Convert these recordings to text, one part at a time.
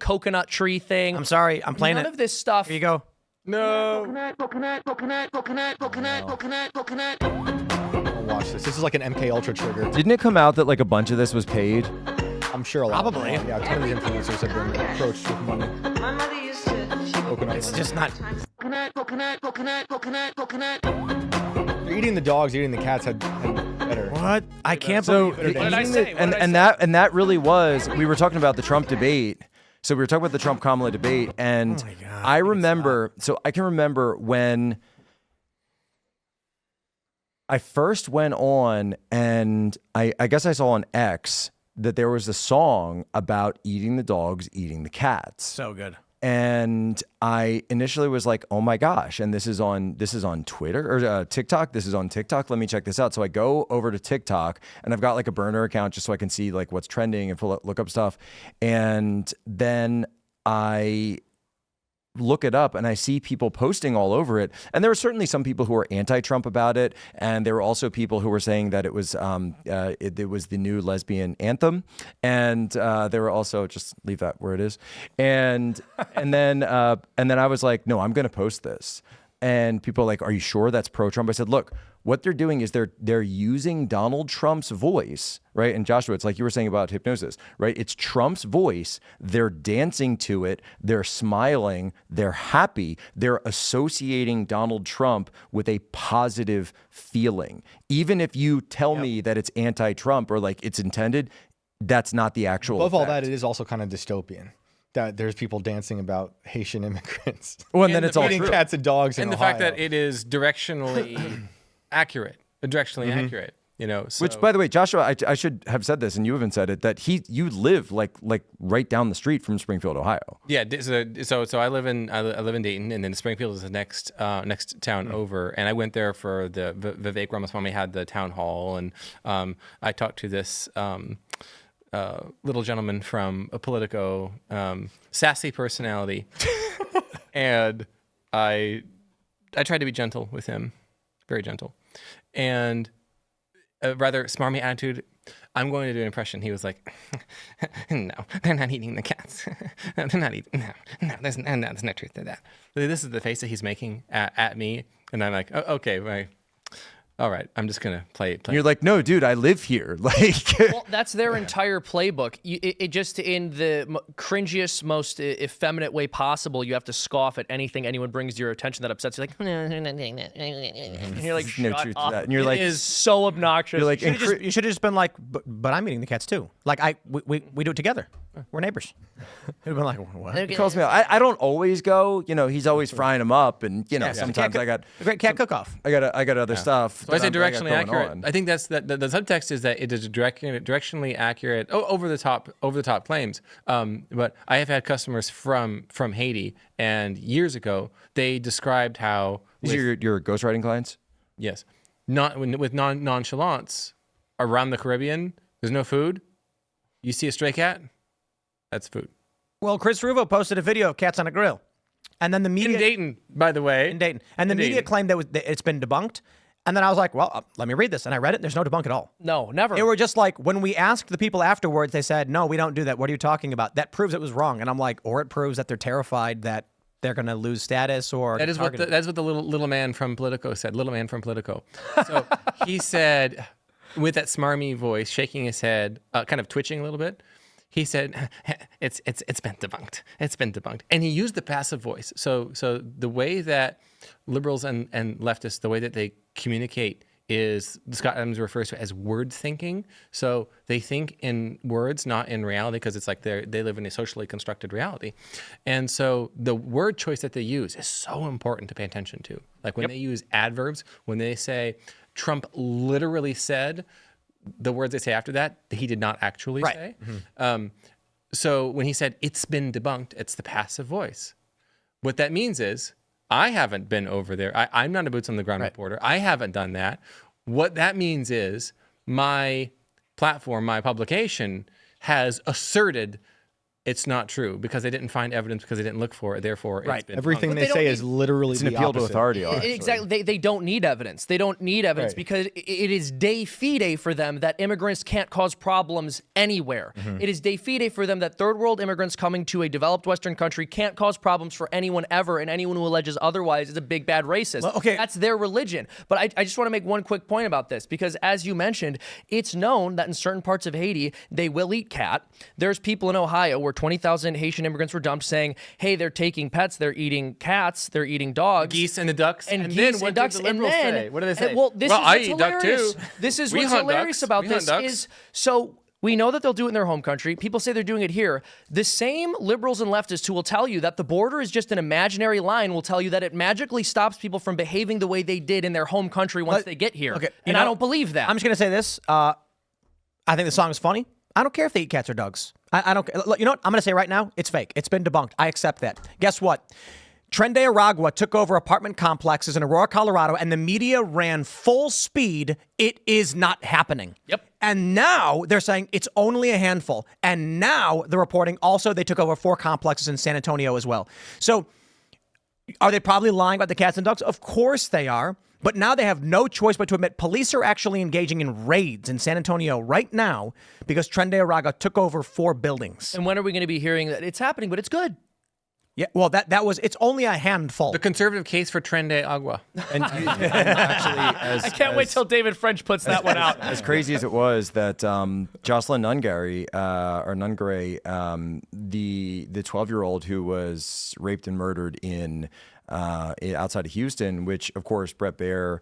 coconut tree thing. I'm sorry, I'm playing None of this stuff. Here you go. No. Don't watch this. This is like an MK Ultra trigger. Didn't it come out that like a bunch of this was paid? I'm sure a lot. Probably. Yeah, a ton of these influencers have been approached with money. My mother used to. It's just not. They're eating the dogs, eating the cats had better. What? I can't So believe it. What did I say? What did I say? that really was. We were talking about the Trump debate. So we were talking about the Trump Kamala debate, and I remember. So I can remember when I first went on, and I guess I saw on X that there was a song about eating the dogs, eating the cats. So good. And I initially was like, "Oh my gosh!" And this is on Twitter or TikTok. This is on TikTok. Let me check this out. So I go over to TikTok, and I've got like a burner account just so I can see like what's trending and look up stuff. And then I look it up, and I see people posting all over it. And there were certainly some people who were anti-Trump about it, and there were also people who were saying that it was it was the new lesbian anthem, and there were also, just leave that where it is, and then I was like, no, I'm going to post this. And people are like, are you sure that's pro-Trump? I said, look, what they're doing is they're using Donald Trump's voice, right? And Joshua, it's like you were saying about hypnosis, right? It's Trump's voice. They're dancing to it. They're smiling. They're happy. They're associating Donald Trump with a positive feeling. Even if you tell me that it's anti-Trump or like it's intended, that's not the actual Above all effect. that, it is also kind of dystopian. That there's people dancing about Haitian immigrants. Well, and then it's all eating true. cats and dogs in And the Ohio. fact that it is directionally accurate, accurate, you know. So. Which, by the way, Joshua, I should have said this, and you haven't said it, that you live like right down the street from Springfield, Ohio. Yeah, so I live in Dayton, and then Springfield is the next town over. And I went there for the Vivek Ramaswamy had the town hall, and I talked to this little gentleman from a Politico, sassy personality, and I tried to be gentle with him, very gentle, and a rather smarmy attitude. I'm going to do an impression. He was like, no, they're not eating the cats. They're not eating, no, there's no truth to that. This is the face that he's making at me, and I'm like, oh, okay, right. All right, I'm just gonna play. And you're like, no, dude, I live here. Like, Well, that's their entire playbook. It just in the cringiest, most effeminate way possible, you have to scoff at anything anyone brings to your attention that upsets you. Like, and you're like, no shut truth up. to that. And you're like, It is so obnoxious. you're like, You should have just been like, but I'm eating the cats too. Like we do it together. We're neighbors. It'd have been like, what? he calls me out. I don't always go. You know, he's always frying them up, and you know, sometimes I got a great cat cook-off. I got other stuff. So I say that I got directionally going accurate. on. I think that's the subtext is that it is directionally accurate. Over the top claims. But I have had customers from Haiti, and years ago they described how These are your ghostwriting clients? yes, with nonchalance around the Caribbean. There's no food. You see a stray cat, that's food. Well, Chris Ruvo posted a video of cats on a grill, and then the media In Dayton, by the way. in Dayton, and the In media Dayton. claimed that it's been debunked. And then I was like, well, let me read this, and I read it. And there's no debunk at all. No, never. They were just like, when we asked the people afterwards, they said, no, we don't do that. What are you talking about? That proves it was wrong. And I'm like, or it proves that they're terrified that they're going to lose status or That's what the little man from Politico said. Little man from Politico. So he said, with that smarmy voice, shaking his head, kind of twitching a little bit. He said, "It's been debunked. It's been debunked." And he used the passive voice. So the way that liberals and leftists, the way that they communicate is Scott Adams refers to it as word thinking. So they think in words, not in reality, because it's like they live in a socially constructed reality. And so the word choice that they use is so important to pay attention to. Like when they use adverbs, when they say Trump literally said, the words they say after that, he did not actually say. Mm-hmm. So when he said, it's been debunked, it's the passive voice. What that means is, I haven't been over there. I'm not a boots on the ground reporter. I haven't done that. What that means is my platform, my publication, has asserted it's not true because they didn't find evidence because they didn't look for it. Therefore, it's been Everything debunked. they say is literally It's an the appeal to opposite. authority. Actually. Exactly. They don't need evidence. They don't need evidence Right. because it is de fide for them that immigrants can't cause problems anywhere. It is de fide for them that third world immigrants coming to a developed Western country can't cause problems for anyone ever, and anyone who alleges otherwise is a big bad racist. Well, okay. That's their religion. But I just want to make one quick point about this because, as you mentioned, it's known that in certain parts of Haiti, they will eat cat. There's people in Ohio where 20,000 Haitian immigrants were dumped saying, hey, they're taking pets, they're eating cats, they're eating dogs. Geese and the ducks. And then geese what and did ducks, the and liberals then say? What do they say? Well, this well, is I what's eat duck hilarious. too. This is We what's hunt hilarious ducks. about We hunt this ducks. is so we know that they'll do it in their home country. People say they're doing it here. The same liberals and leftists who will tell you that the border is just an imaginary line will tell you that it magically stops people from behaving the way they did in their home country once they get here. Okay, and I don't believe that. I'm just gonna say this. I think the song is funny. I don't care if they eat cats or dogs. I don't. You know what? I'm gonna say right now, it's fake. It's been debunked. I accept that. Guess what? Tren de Aragua took over apartment complexes in Aurora, Colorado, and the media ran full speed. It is not happening. Yep. And now they're saying it's only a handful. And now the reporting also they took over 4 complexes in San Antonio as well. So are they probably lying about the cats and dogs? Of course they are. But now they have no choice but to admit police are actually engaging in raids in San Antonio right now because Tren de Aragua took over 4 buildings. and when are we going to be hearing that it's happening? But it's good. Yeah, well, that was, it's only a handful. The conservative case for Tren de Agua. And actually, as, I can't wait till David French puts that one out. as crazy as it was that Jocelyn Nungary, the 12-year-old who was raped and murdered in outside of Houston, which of course Brett Baer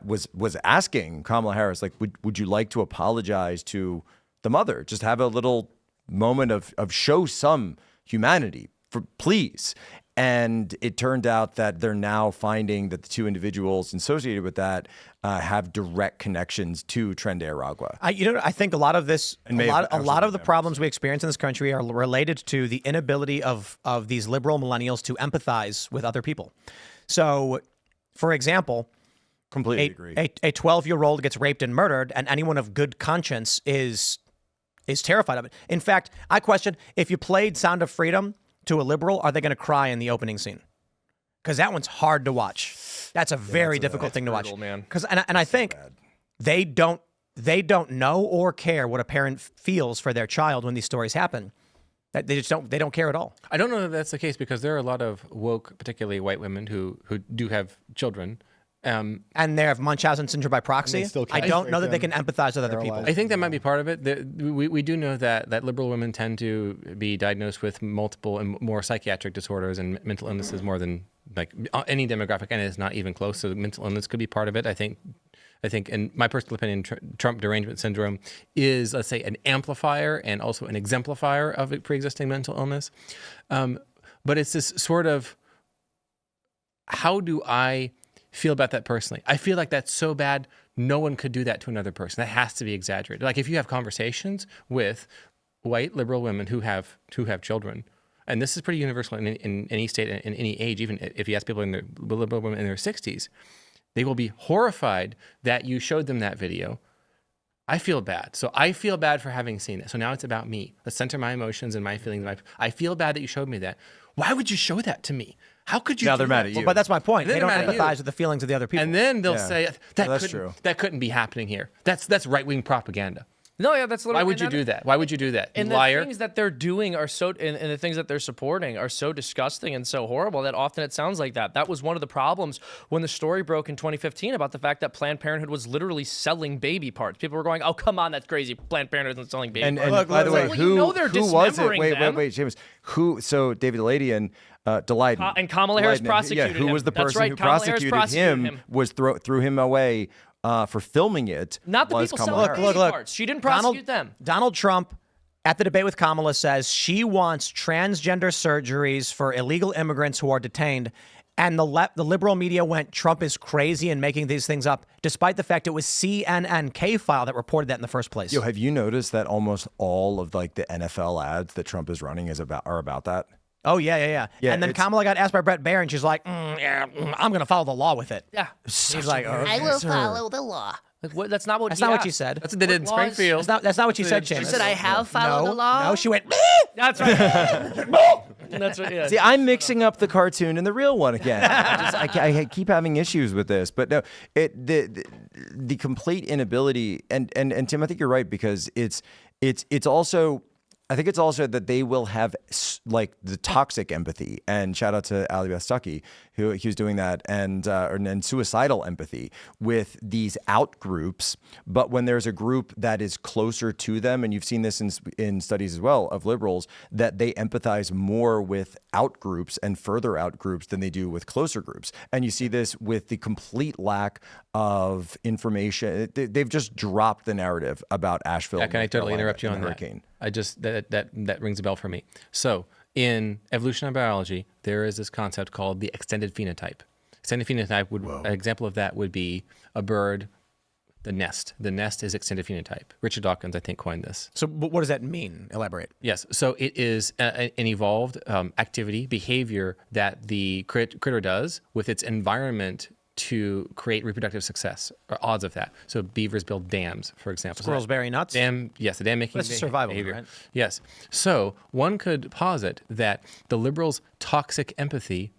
was asking Kamala Harris, like, would you like to apologize to the mother? Just have a little moment of show some humanity, please. And it turned out that they're now finding that the 2 individuals associated with that have direct connections to Tren de Aragua. I think a lot of this, a may lot have of the problems we experience in this country are related to the inability of these liberal millennials to empathize with other people. So, for example, Completely agree. a 12-year-old gets raped and murdered, and anyone of good conscience is terrified of it. In fact, I question if you played Sound of Freedom to a liberal, are they going to cry in the opening scene? Because that one's hard to watch. That's a very difficult thing to watch. brutal, man. Because and I think they don't know or care what a parent feels for their child when these stories happen. That they don't care at all. I don't know that that's the case because there are a lot of woke, particularly white women who do have children. And they have Munchausen syndrome by proxy. still I can't don't know that they them. can empathize with other people. I think that might be part of it. We do know that liberal women tend to be diagnosed with multiple and more psychiatric disorders and mental illnesses more than like any demographic, and it's not even close. So mental illness could be part of it. I think, in my personal opinion, Trump derangement syndrome is, let's say, an amplifier and also an exemplifier of a pre-existing mental illness. But it's this sort of, how do I feel about that personally? I feel like that's so bad, no one could do that to another person. That has to be exaggerated. Like if you have conversations with white liberal women who have children, and this is pretty universal in any state, in any age, even if you ask people in their liberal women in their 60s, they will be horrified that you showed them that video. I feel bad. So I feel bad for having seen it. So now it's about me. Let's center my emotions and my feelings. I feel bad that you showed me that. Why would you show that to me? How could you? Now do they're mad that? at you. But that's my point. Then They don't they're mad at you. empathize with the feelings of the other people. And then they'll Yeah. say that's true. that couldn't be happening here. That's right-wing propaganda. No, yeah, that's literally. Why would you do that? Why would you do that? You And liar. the things that they're doing are so, and the things that they're supporting are so disgusting and so horrible that often it sounds like that. That was one of the problems when the story broke in 2015 about the fact that Planned Parenthood was literally selling baby parts. People were going, "Oh, come on, that's crazy. Planned Parenthood isn't selling baby And parts." by the way, Well, who you know they're who was it? dismembering them. Wait, James. Who? So David Daleiden, Daleiden, And Kamala Harris Daleiden, prosecuted who him. was the That's person right, who Kamala Harris prosecuted prosecuted him? him. Was threw him away for filming it. Not the was people Kamala selling Harris. baby parts. She didn't prosecute them. Donald Trump, at the debate with Kamala, says she wants transgender surgeries for illegal immigrants who are detained. And the liberal media went, Trump is crazy and making these things up, despite the fact it was CNN K-File that reported that in the first place. Yo, have you noticed that almost all of like the NFL ads that Trump is running are about that? Oh, yeah. Yeah, And then it's- Kamala got asked by Brett Baer, and she's like, I'm going to follow the law with it. Yeah. He's like, I will follow the law. Like what? That's not what. That's he not what asked. you said. That's what they did in Laws- Springfield. That's not what you said, She Seamus. She said, "I have followed the law." No, she went. That's right. That's what. Yeah. See, I'm mixing up the cartoon and the real one again. I keep having issues with this, but no, the complete inability, and Tim, I think you're right, because it's also. I think it's also that they will have like the toxic empathy, and shout out to Ali Beth Stuckey, who was doing that, and suicidal empathy with these out groups. But when there's a group that is closer to them, and you've seen this in studies as well of liberals, that they empathize more with out groups and further out groups than they do with closer groups. And you see this with the complete lack of information. They've just dropped the narrative about Asheville. Yeah, can I totally interrupt you on that? hurricane. I just that rings a bell for me. So in evolutionary biology, there is this concept called the extended phenotype. Extended phenotype an example of that would be a bird, the nest. The nest is extended phenotype. Richard Dawkins, I think, coined this. So what does that mean? Elaborate. Yes. So it is an evolved activity, behavior that the critter does with its environment to create reproductive success, or odds of that. So beavers build dams, for example. Squirrels bury nuts. Yes, the dam making That's survival, behavior. right? Yes. So one could posit that the liberals' toxic empathy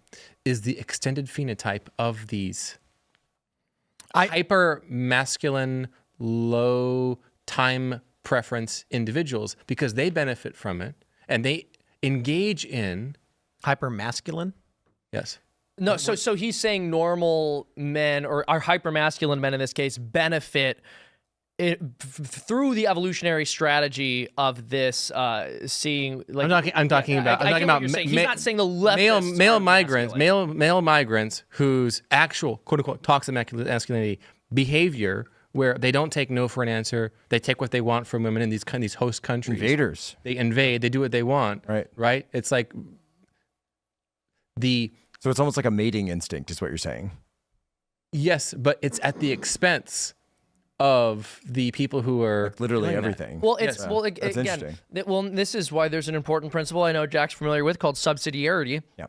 is the extended phenotype of these hyper masculine, low time preference individuals, because they benefit from it and they engage in Hyper masculine. yes. No, so he's saying normal men, or our hypermasculine men in this case, benefit through the evolutionary strategy of this seeing. Like, I'm talking about He's not saying the leftists male are migrants, masculine. male migrants whose actual quote unquote toxic masculinity behavior, where they don't take no for an answer, they take what they want from women in these host countries. Invaders. They invade. They do what they want. Right. It's like So it's almost like a mating instinct, is what you're saying. yes, but it's at the expense of the people who are Like literally doing that. everything. Well, it's Yes. well That's again. interesting. This is why there's an important principle I know Jack's familiar with called subsidiarity. Yeah.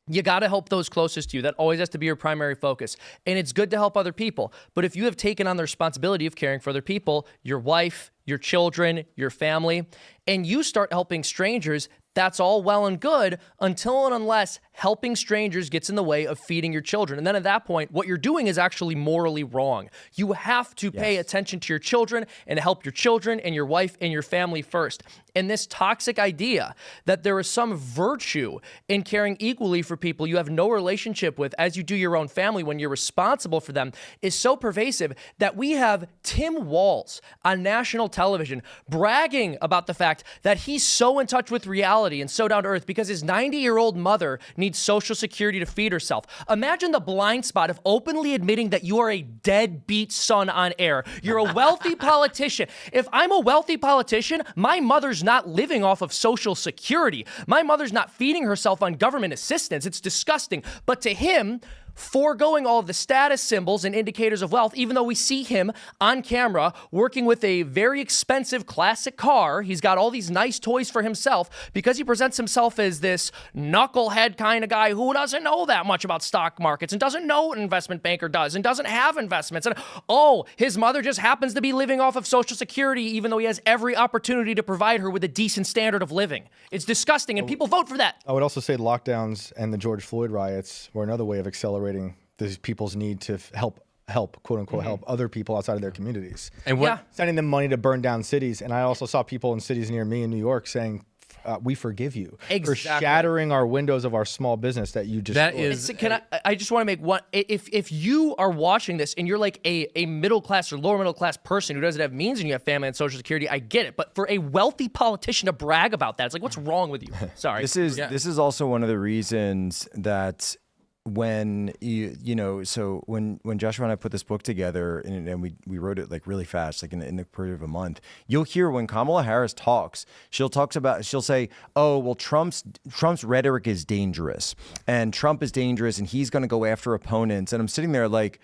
You got to help those closest to you. That always has to be your primary focus. And it's good to help other people. But if you have taken on the responsibility of caring for other people, your wife, your children, your family, and you start helping strangers, that's all well and good until and unless helping strangers gets in the way of feeding your children. And then at that point, what you're doing is actually morally wrong. You have to pay attention to your children and help your children and your wife and your family first. And this toxic idea that there is some virtue in caring equally for people you have no relationship with as you do your own family when you're responsible for them is so pervasive that we have Tim Walz on national television bragging about the fact that he's so in touch with reality and so down to earth because his 90-year-old mother needs Social Security to feed herself. Imagine the blind spot of openly admitting that you are a deadbeat son on air. You're a wealthy politician. If I'm a wealthy politician, my mother's not living off of Social Security. My mother's not feeding herself on government assistance. It's disgusting. But to him, foregoing all of the status symbols and indicators of wealth, even though we see him on camera working with a very expensive classic car, he's got all these nice toys for himself because he presents himself as this knucklehead kind of guy who doesn't know that much about stock markets and doesn't know what an investment banker does and doesn't have investments. And his mother just happens to be living off of Social Security even though he has every opportunity to provide her with a decent standard of living. It's disgusting and people vote for that. I would also say lockdowns and the George Floyd riots were another way of accelerating these people's need to help, quote unquote, help other people outside of their communities. And Yeah. Sending them money to burn down cities. And I also saw people in cities near me in New York saying, we forgive you for Exactly. shattering our windows of our small business that you just That is I just want to make one. If you are watching this and you're like a middle class or lower middle class person who doesn't have means and you have family and Social Security, I get it. But for a wealthy politician to brag about that, it's like, what's wrong with you? Sorry. This is also one of the reasons that when so when Joshua and I put this book together and we wrote it like really fast, like in the period of a month, you'll hear when Kamala Harris talks, she'll say, oh, well, Trump's rhetoric is dangerous and Trump is dangerous and he's going to go after opponents. And I'm sitting there like,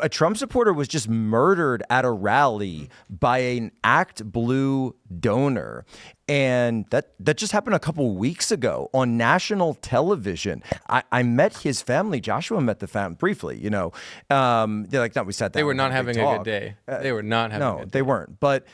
A Trump supporter was just murdered at a rally by an Act Blue donor. And that just happened a couple weeks ago on national television. I met his family. Joshua met the family briefly, they're like, no, we sat down. They were not having a talk. good day. They were not having a good day. No, they weren't. But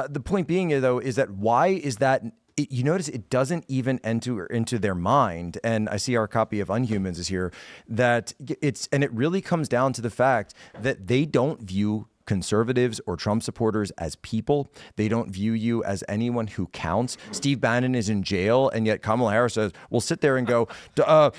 the point being, though, is that why is that? You notice it doesn't even enter into their mind. And I see our copy of Unhumans is here, that it really comes down to the fact that they don't view conservatives or Trump supporters as people. They don't view you as anyone who counts. Steve Bannon is in jail, and yet Kamala Harris says, we'll sit there and go, Donald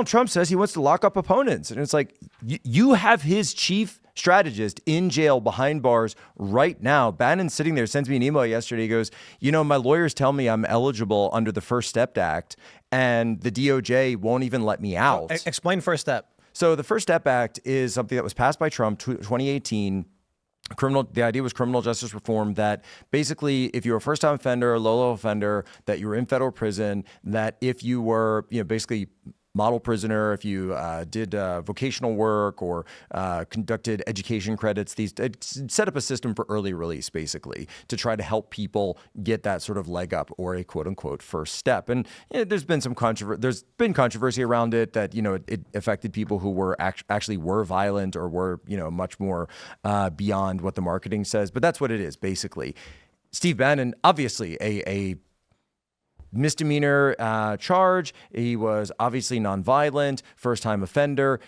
Trump says he wants to lock up opponents. And it's like, you have his chief strategist in jail behind bars right now. Bannon sitting there sends me an email yesterday. He goes, my lawyers tell me I'm eligible under the First Step Act, and the DOJ won't even let me out. Explain First Step. So the First Step Act is something that was passed by Trump 2018. The idea was criminal justice reform, that basically if you're a first-time offender, low-level offender, that you were in federal prison, that if you were, basically model prisoner, if you did vocational work or conducted education credits, set up a system for early release, basically, to try to help people get that sort of leg up or a quote-unquote first step. And there's been some controversy around it, that it affected people who were actually were violent or were much more beyond what the marketing says. But that's what it is, basically. Steve Bannon, obviously a misdemeanor charge. He was obviously nonviolent, first-time offender,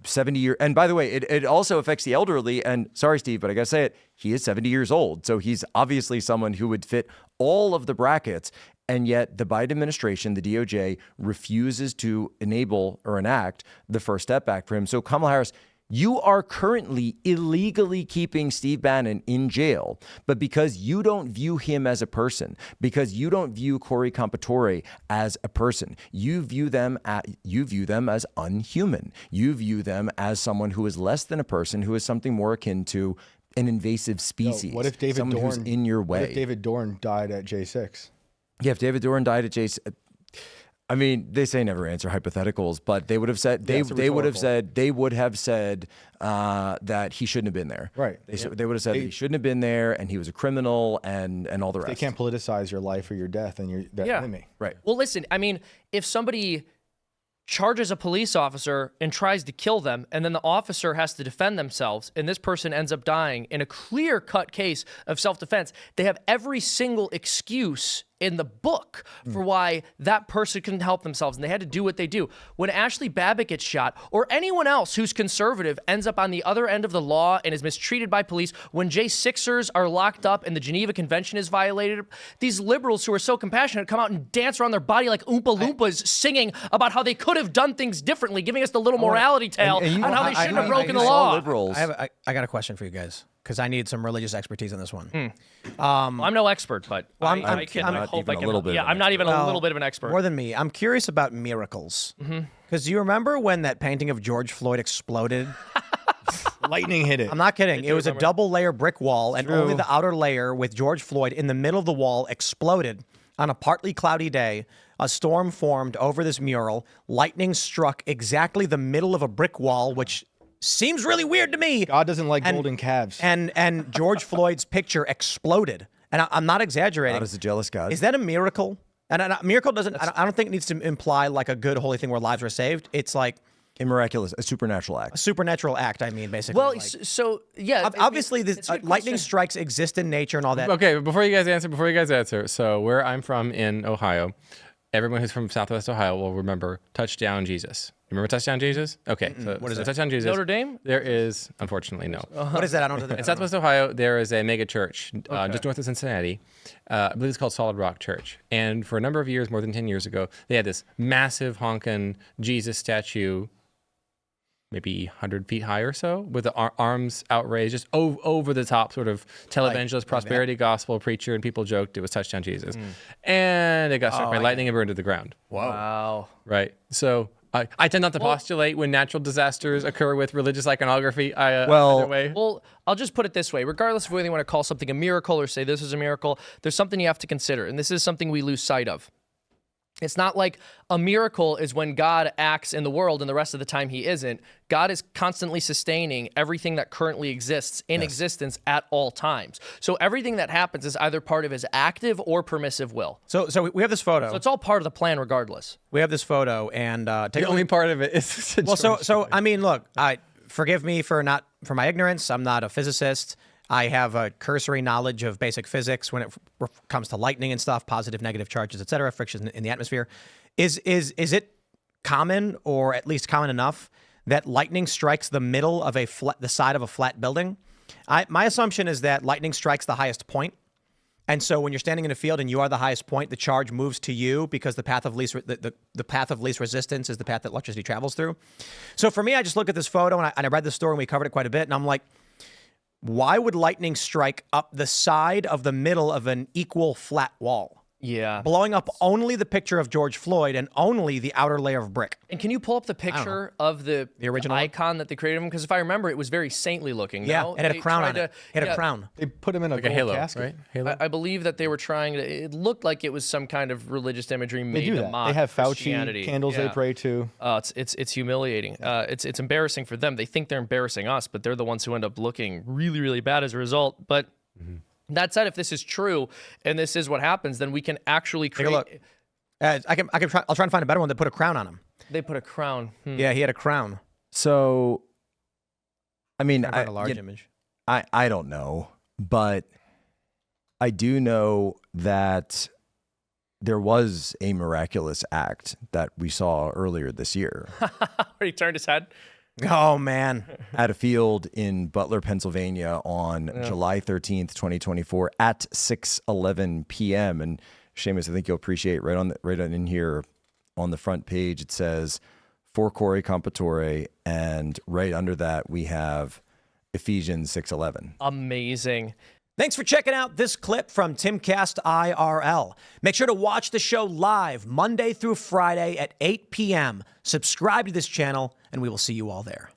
70 years. And by the way, it also affects the elderly. And sorry, Steve, but I gotta say it, he is 70 years old. So he's obviously someone who would fit all of the brackets. And yet the Biden administration, the DOJ, refuses to enable or enact the First Step Act for him. So Kamala Harris, you are currently illegally keeping Steve Bannon in jail, but because you don't view him as a person, because you don't view Corey Compatore as a person, you view them as unhuman. You view them as someone who is less than a person, who is something more akin to an invasive species. What if David someone Dorn who's in your way? What if David Dorn died at J6? Yeah, if David Dorn died at J6. I mean, they say never answer hypotheticals, but they would have said they would have said that he shouldn't have been there. Right. They would have said that he shouldn't have been there, and he was a criminal, and all the rest. They can't politicize your life or your death, and you're the enemy. Right. Well, listen, I mean, if somebody charges a police officer and tries to kill them, and then the officer has to defend themselves, and this person ends up dying in a clear-cut case of self-defense, they have every single excuse in the book for why that person couldn't help themselves, and they had to do what they do. When Ashley Babbitt gets shot, or anyone else who's conservative ends up on the other end of the law and is mistreated by police, when J6ers are locked up and the Geneva Convention is violated, these liberals who are so compassionate come out and dance around their body like Oompa Loompas, singing about how they could have done things differently, giving us the little morality tale on how they shouldn't have broken the law. Liberals. I got a question for you guys, because I need some religious expertise on this one. I'm no expert, but Well, I hope I can. little bit Yeah, of an I'm not even a little bit of an expert. More than me. I'm curious about miracles. Because do you remember when that painting of George Floyd exploded? Lightning hit it. I'm not kidding. It was a double-layer brick wall, and only the outer layer with George Floyd in the middle of the wall exploded on a partly cloudy day. A storm formed over this mural. Lightning struck exactly the middle of a brick wall, which seems really weird to me. God doesn't like golden calves. And George Floyd's picture exploded. And I'm not exaggerating. God is a jealous God. Is that a miracle? And a miracle doesn't, I don't think it needs to imply like a good holy thing where lives were saved. It's like a miraculous, a supernatural act. a supernatural act, I mean, basically. Well, like, so yeah, obviously, it's a good lightning question. strikes exist in nature and all that. Okay, before you guys answer, so where I'm from in Ohio, everyone who's from Southwest Ohio will remember Touchdown Jesus. You remember Touchdown Jesus? Okay, so what is it? Touchdown Jesus. Notre Dame? There is, unfortunately, no. What is that? I don't know. In Southwest Ohio, there is a mega church just north of Cincinnati. I believe it's called Solid Rock Church. And for a number of years, more than 10 years ago, they had this massive honkin' Jesus statue, maybe 100 feet high or so, with the arms outraised, just over the top, sort of televangelist, prosperity gospel preacher, and people joked it was Touchdown Jesus. And it got struck by lightning and burned to the ground. Wow. Right. So I tend not to postulate when natural disasters occur with religious iconography. Well- either way. Well, I'll just put it this way. Regardless of whether you want to call something a miracle or say this is a miracle, there's something you have to consider. And this is something we lose sight of. It's not like a miracle is when God acts in the world and the rest of the time he isn't. God is constantly sustaining everything that currently exists in existence at all times. So everything that happens is either part of his active or permissive will. So we have this photo. So it's all part of the plan regardless. We have this photo, and The only part of it is well, so I mean, look, forgive me for my ignorance. I'm not a physicist. I have a cursory knowledge of basic physics when it comes to lightning and stuff, positive, negative charges, et cetera, friction in the atmosphere. Is it common, or at least common enough, that lightning strikes the middle of the side of a flat building? My assumption is that lightning strikes the highest point. And so when you're standing in a field and you are the highest point, the charge moves to you because the path of least the path of least resistance is the path that electricity travels through. So for me, I just look at this photo, and I read the story, and we covered it quite a bit, and I'm like, why would lightning strike up the side of the middle of an equal flat wall? Yeah. Blowing up only the picture of George Floyd and only the outer layer of brick. And can you pull up the picture of the original icon that they created him? Because if I remember, it was very saintly looking. Yeah, no? it had a crown on tried it. It had a crown. They put him in a like gold a halo, casket. right? Halo. I believe that they were trying to. It looked like it was some kind of religious imagery made They do to that. mock They have Fauci Christianity. candles they pray to. It's humiliating. It's embarrassing for them. They think they're embarrassing us, but they're the ones who end up looking really, really bad as a result. But that said, if this is true and this is what happens, then we can actually create. Take a look. I'll try and find a better one that put a crown on him. They put a crown. Yeah, he had a crown. So, I mean, Find a large image. I don't know, but I do know that there was a miraculous act that we saw earlier this year Where he turned his head. Oh man. at a field in Butler, Pennsylvania on July 13th, 2024 at 6:11 p.m. And Seamus, I think you'll appreciate right on in here on the front page, it says for Corey Compatore, and right under that we have Ephesians 6:11. Amazing. Thanks for checking out this clip from Timcast IRL. Make sure to watch the show live Monday through Friday at 8 p.m. Subscribe to this channel, and we will see you all there.